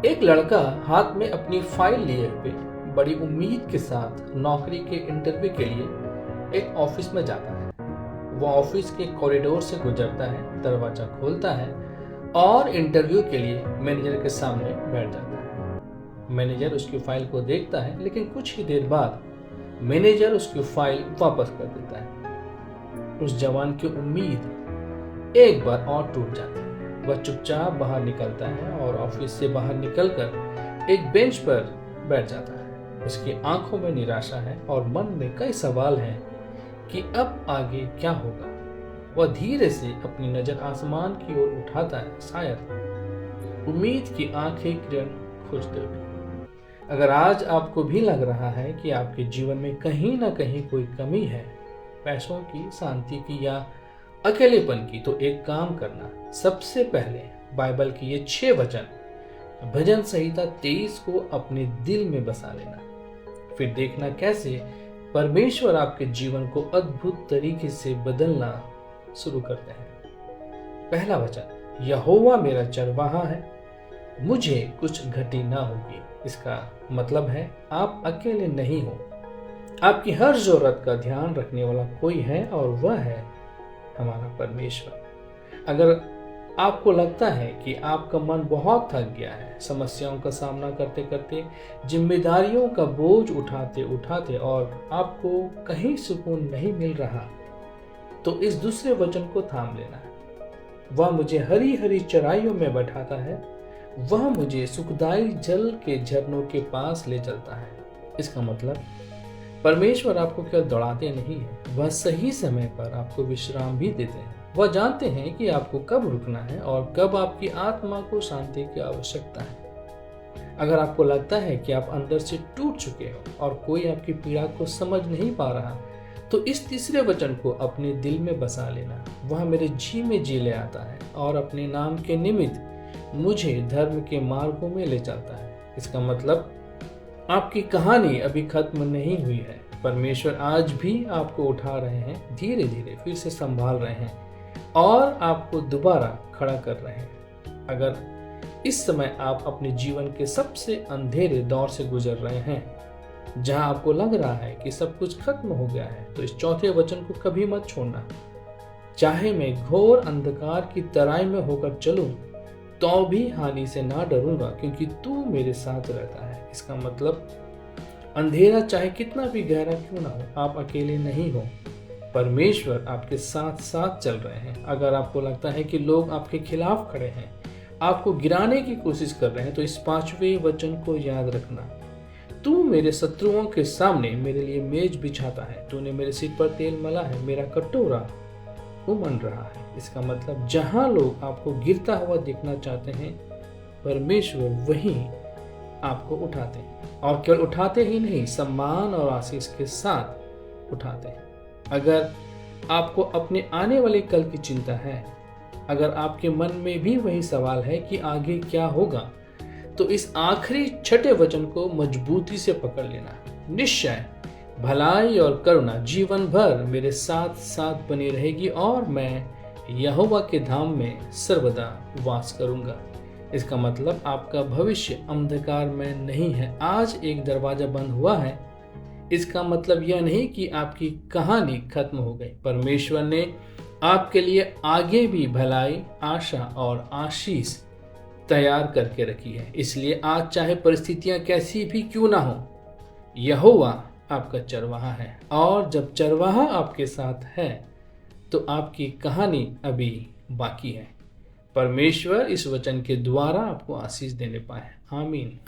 एक लड़का हाथ में अपनी फाइल लिए हुए बड़ी उम्मीद के साथ नौकरी के इंटरव्यू के लिए एक ऑफिस में जाता है। वह ऑफिस के कॉरिडोर से गुजरता है, दरवाजा खोलता है और इंटरव्यू के लिए मैनेजर के सामने बैठ जाता है। मैनेजर उसकी फाइल को देखता है, लेकिन कुछ ही देर बाद मैनेजर उसकी फाइल वापस कर देता है। उस जवान की उम्मीद एक बार और टूट जाती है। वह चुपचाप बाहर निकलता है और ऑफिस से बाहर निकलकर एक बेंच पर बैठ जाता है। उसकी आंखों में निराशा है और मन में कई सवाल हैं कि अब आगे क्या होगा। वह धीरे से अपनी नजर आसमान की ओर उठाता है, शायद उम्मीद की आंखें किरण खोजते हुए। अगर आज आपको भी लग रहा है कि आपके जीवन में कहीं ना कहीं कोई कमी है, पैसों की, शांति की या अकेलेपन की, तो एक काम करना। सबसे पहले बाइबल के ये 6 वचन भजन संहिता 23 को अपने दिल में बसा लेना। फिर देखना कैसे परमेश्वर आपके जीवन को अद्भुत तरीके से बदलना शुरू करते हैं। पहला वचन, यहोवा मेरा चरवाहा है, मुझे कुछ घटी ना होगी। इसका मतलब है आप अकेले नहीं हो। आपकी हर जरूरत का ध्यान रखने वाला कोई है और वह है हमारा परमेश्वर। अगर आपको लगता है कि आपका मन बहुत थक गया है, समस्याओं का सामना करते करते, जिम्मेदारियों का बोझ उठाते उठाते और आपको कहीं सुकून नहीं मिल रहा, तो इस दूसरे वचन को थाम लेना है। वह मुझे हरी हरी चराइयों में बैठाता है, वह मुझे सुखदायी जल के झरनों के पास ले चलता है। इसका मतलब परमेश्वर आपको केवल दौड़ाते नहीं है, वह सही समय पर आपको विश्राम भी देते हैं। वह जानते हैं कि आपको कब रुकना है और कब आपकी आत्मा को शांति की आवश्यकता है। अगर आपको लगता है कि आप अंदर से टूट चुके हो और कोई आपकी पीड़ा को समझ नहीं पा रहा, तो इस तीसरे वचन को अपने दिल में बसा लेना। वह मेरे जी में जी ले आता है और अपने नाम के निमित्त मुझे धर्म के मार्गों में ले चलता है। इसका मतलब आपकी कहानी अभी खत्म नहीं हुई है। परमेश्वर आज भी आपको उठा रहे हैं, धीरे धीरे फिर से संभाल रहे हैं और आपको दोबारा खड़ा कर रहे हैं। अगर इस समय आप अपने जीवन के सबसे अंधेरे दौर से गुजर रहे हैं, जहां आपको लग रहा है कि सब कुछ खत्म हो गया है, तो इस चौथे वचन को कभी मत छोड़ना। चाहे मैं घोर अंधकार की तराई में होकर चलूं, तो भी हानि से ना डरूंगा, क्योंकि तू मेरे साथ रहता है। इसका मतलब अंधेरा चाहे कितना भी गहरा क्यों ना हो, आप अकेले नहीं हो। परमेश्वर आपके साथ साथ चल रहे हैं। अगर आपको लगता है कि लोग आपके खिलाफ खड़े हैं, आपको गिराने की कोशिश कर रहे हैं, तो इस 5वें वचन को याद रखना। तू मेरे शत्रुओं के सामने मेरे लिए मेज बिछाता है, तूने मेरे सिर पर तेल मला है, मेरा कटोरा उमड़ रहा है। इसका मतलब जहां लोग आपको गिरता हुआ देखना चाहते हैं, परमेश्वर वहीं आपको उठाते हैं, और केवल उठाते ही नहीं, सम्मान और आशीष के साथ उठाते हैं। अगर आपको अपने आने वाले कल की चिंता है, अगर आपके मन में भी वही सवाल है कि आगे क्या होगा, तो इस आखिरी 6ठे वचन को मजबूती से पकड़ लेना। निश्चय भलाई और करुणा जीवन भर मेरे साथ साथ बनी रहेगी और मैं यहोवा के धाम में सर्वदा वास करूंगा। इसका मतलब आपका भविष्य अंधकार में नहीं है। आज एक दरवाजा बंद हुआ है, इसका मतलब यह नहीं कि आपकी कहानी खत्म हो गई। परमेश्वर ने आपके लिए आगे भी भलाई, आशा और आशीष तैयार करके रखी है। इसलिए आज चाहे परिस्थितियां कैसी भी क्यों ना हो, यहोवा आपका चरवाहा है, और जब चरवाहा आपके साथ है, तो आपकी कहानी अभी बाकी है। परमेश्वर इस वचन के द्वारा आपको आशीष देने पाए। आमीन।